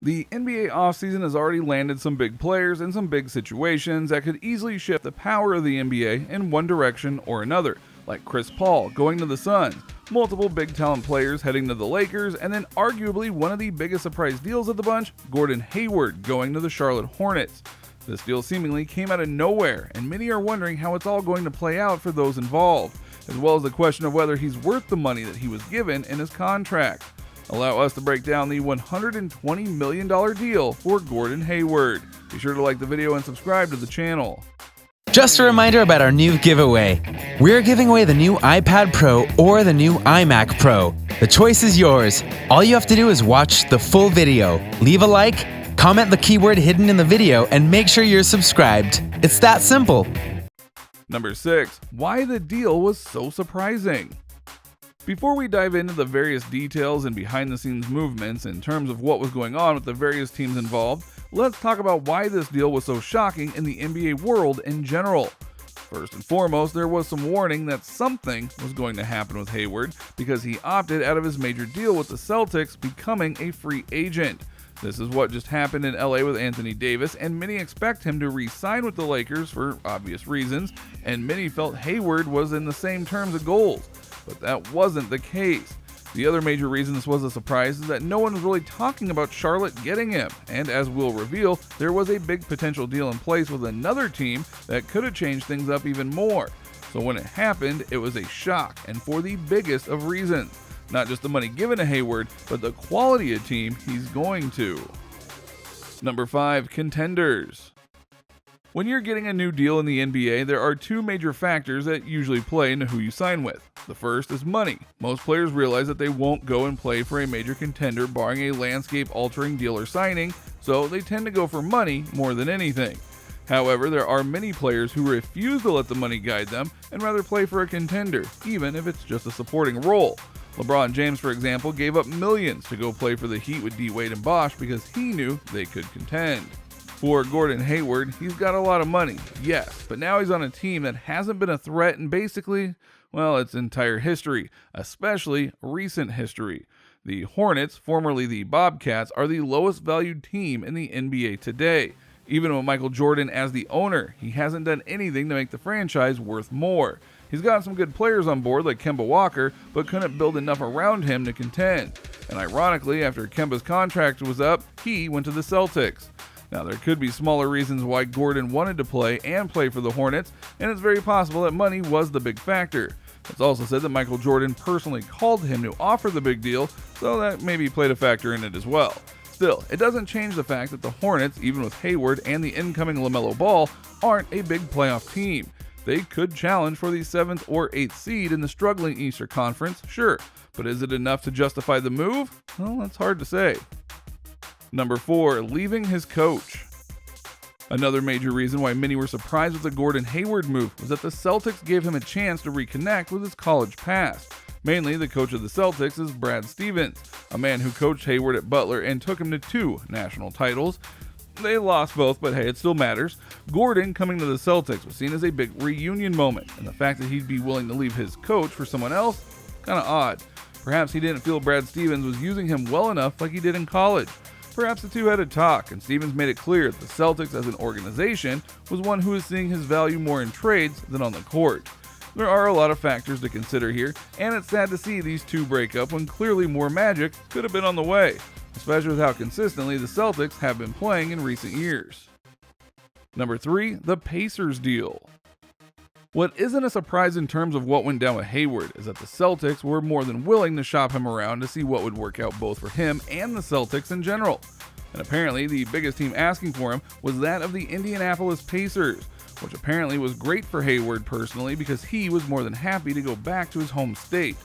The NBA offseason has already landed some big players in some big situations that could easily shift the power of the NBA in one direction or another, like Chris Paul going to the Suns, multiple big talent players heading to the Lakers, and then arguably one of the biggest surprise deals of the bunch, Gordon Hayward going to the Charlotte Hornets. This deal seemingly came out of nowhere, and many are wondering how it's all going to play out for those involved, as well as the question of whether he's worth the money that he was given in his contract. Allow us to break down the $120 million deal for Gordon Hayward. Be sure to like the video and subscribe to the channel. Just a reminder about our new giveaway. We're giving away the new iPad Pro or the new iMac Pro. The choice is yours. All you have to do is watch the full video, leave a like, comment the keyword hidden in the video, and make sure you're subscribed. It's that simple. Number 6. Why the deal was so surprising. Before we dive into the various details and behind-the-scenes movements in terms of what was going on with the various teams involved, let's talk about why this deal was so shocking in the NBA world in general. First and foremost, there was some warning that something was going to happen with Hayward because he opted out of his major deal with the Celtics, becoming a free agent. This is what just happened in LA with Anthony Davis, and many expect him to re-sign with the Lakers for obvious reasons, and many felt Hayward was in the same terms of goals. But that wasn't the case. The other major reason this was a surprise is that no one was really talking about Charlotte getting him, and as we'll reveal, there was a big potential deal in place with another team that could have changed things up even more. So when it happened, it was a shock, and for the biggest of reasons. Not just the money given to Hayward, but the quality of team he's going to. Number 5. Contenders. When you're getting a new deal in the NBA, there are two major factors that usually play into who you sign with. The first is money. Most players realize that they won't go and play for a major contender barring a landscape-altering deal or signing, so they tend to go for money more than anything. However, there are many players who refuse to let the money guide them and rather play for a contender, even if it's just a supporting role. LeBron James, for example, gave up millions to go play for the Heat with D. Wade and Bosh because he knew they could contend. For Gordon Hayward, he's got a lot of money, yes, but now he's on a team that hasn't been a threat in basically, well, its entire history, especially recent history. The Hornets, formerly the Bobcats, are the lowest valued team in the NBA today. Even with Michael Jordan as the owner, he hasn't done anything to make the franchise worth more. He's got some good players on board like Kemba Walker, but couldn't build enough around him to contend. And ironically, after Kemba's contract was up, he went to the Celtics. Now, there could be smaller reasons why Gordon wanted to play for the Hornets, and it's very possible that money was the big factor. It's also said that Michael Jordan personally called him to offer the big deal, so that maybe played a factor in it as well. Still, it doesn't change the fact that the Hornets, even with Hayward and the incoming LaMelo Ball, aren't a big playoff team. They could challenge for the 7th or 8th seed in the struggling Eastern Conference, sure, but is it enough to justify the move? Well, that's hard to say. Number 4. Leaving his coach. Another major reason why many were surprised with the Gordon Hayward move was that the Celtics gave him a chance to reconnect with his college past. Mainly, the coach of the Celtics is Brad Stevens, a man who coached Hayward at Butler and took him to 2 national titles. They lost both, but hey, it still matters. Gordon coming to the Celtics was seen as a big reunion moment, and the fact that he'd be willing to leave his coach for someone else, kinda odd. Perhaps he didn't feel Brad Stevens was using him well enough like he did in college. Perhaps the two had a talk, and Stevens made it clear that the Celtics as an organization was one who was seeing his value more in trades than on the court. There are a lot of factors to consider here, and it's sad to see these two break up when clearly more magic could have been on the way, especially with how consistently the Celtics have been playing in recent years. Number 3. The Pacers deal. What isn't a surprise in terms of what went down with Hayward is that the Celtics were more than willing to shop him around to see what would work out both for him and the Celtics in general. And apparently the biggest team asking for him was that of the Indianapolis Pacers, which apparently was great for Hayward personally because he was more than happy to go back to his home state.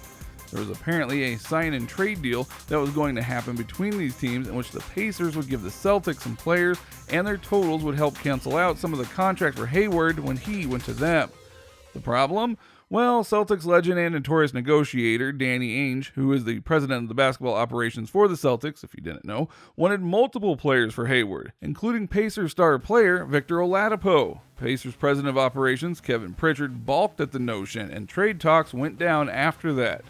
There was apparently a sign and trade deal that was going to happen between these teams in which the Pacers would give the Celtics some players and their totals would help cancel out some of the contract for Hayward when he went to them. The problem? Well, Celtics legend and notorious negotiator Danny Ainge, who is the president of the basketball operations for the Celtics, if you didn't know, wanted multiple players for Hayward, including Pacers star player Victor Oladipo. Pacers president of operations Kevin Pritchard balked at the notion, and trade talks went down after that.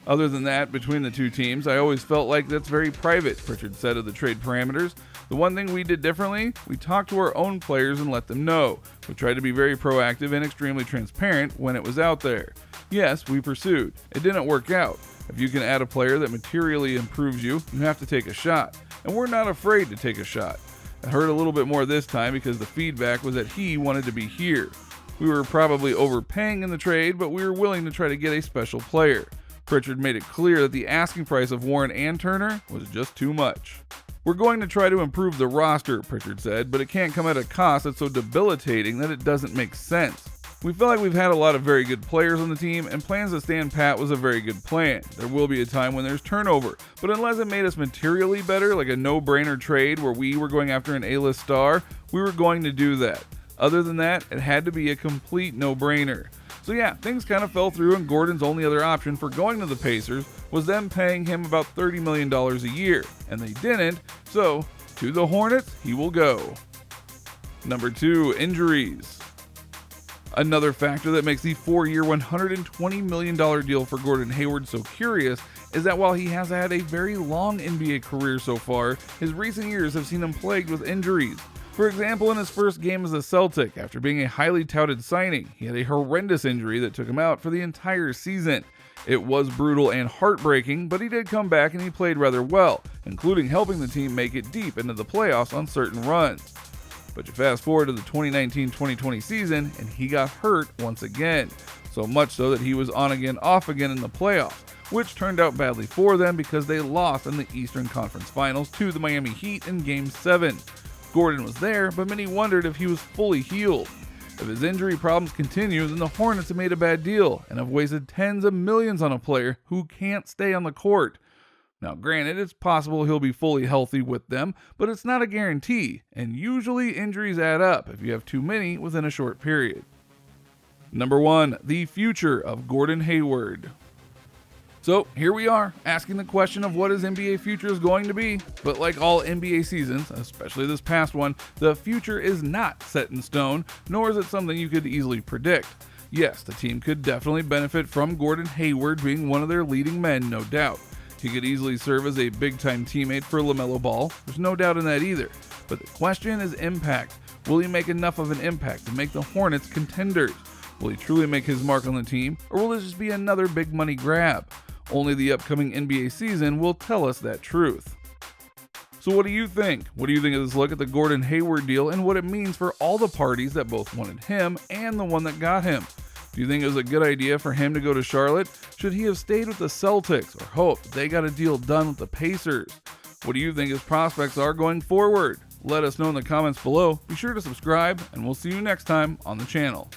Other than that, between the two teams, I always felt like that's very private, Pritchard said of the trade parameters. The one thing we did differently, we talked to our own players and let them know. We tried to be very proactive and extremely transparent when it was out there. Yes, we pursued. It didn't work out. If you can add a player that materially improves you, you have to take a shot. And we're not afraid to take a shot. It hurt a little bit more this time because the feedback was that he wanted to be here. We were probably overpaying in the trade, but we were willing to try to get a special player. Pritchard made it clear that the asking price of Warren and Turner was just too much. We're going to try to improve the roster, Pritchard said, but it can't come at a cost that's so debilitating that it doesn't make sense. We feel like we've had a lot of very good players on the team, and plans to stand pat was a very good plan. There will be a time when there's turnover, but unless it made us materially better, like a no-brainer trade where we were going after an A-list star, we were going to do that. Other than that, it had to be a complete no-brainer. So yeah, things kind of fell through, and Gordon's only other option for going to the Pacers was them paying him about $30 million a year, and they didn't, so to the Hornets he will go. Number 2, injuries. Another factor that makes the 4-year, $120 million deal for Gordon Hayward so curious is that while he has had a very long NBA career so far, his recent years have seen him plagued with injuries. For example, in his first game as a Celtic, after being a highly touted signing, he had a horrendous injury that took him out for the entire season. It was brutal and heartbreaking, but he did come back and he played rather well, including helping the team make it deep into the playoffs on certain runs. But you fast forward to the 2019-2020 season, and he got hurt once again, so much so that he was on again, off again in the playoffs, which turned out badly for them because they lost in the Eastern Conference Finals to the Miami Heat in Game 7. Gordon was there, but many wondered if he was fully healed. If his injury problems continue, then the Hornets have made a bad deal and have wasted tens of millions on a player who can't stay on the court. Now granted, it's possible he'll be fully healthy with them, but it's not a guarantee, and usually injuries add up if you have too many within a short period. Number 1, the future of Gordon Hayward. So here we are, asking the question of what his NBA future is going to be. But like all NBA seasons, especially this past one, the future is not set in stone, nor is it something you could easily predict. Yes, the team could definitely benefit from Gordon Hayward being one of their leading men, no doubt. He could easily serve as a big-time teammate for LaMelo Ball, there's no doubt in that either. But the question is impact. Will he make enough of an impact to make the Hornets contenders? Will he truly make his mark on the team, or will this just be another big money grab? Only the upcoming NBA season will tell us that truth. So what do you think? What do you think of this look at the Gordon Hayward deal and what it means for all the parties that both wanted him and the one that got him? Do you think it was a good idea for him to go to Charlotte? Should he have stayed with the Celtics or hoped they got a deal done with the Pacers? What do you think his prospects are going forward? Let us know in the comments below. Be sure to subscribe, and we'll see you next time on the channel.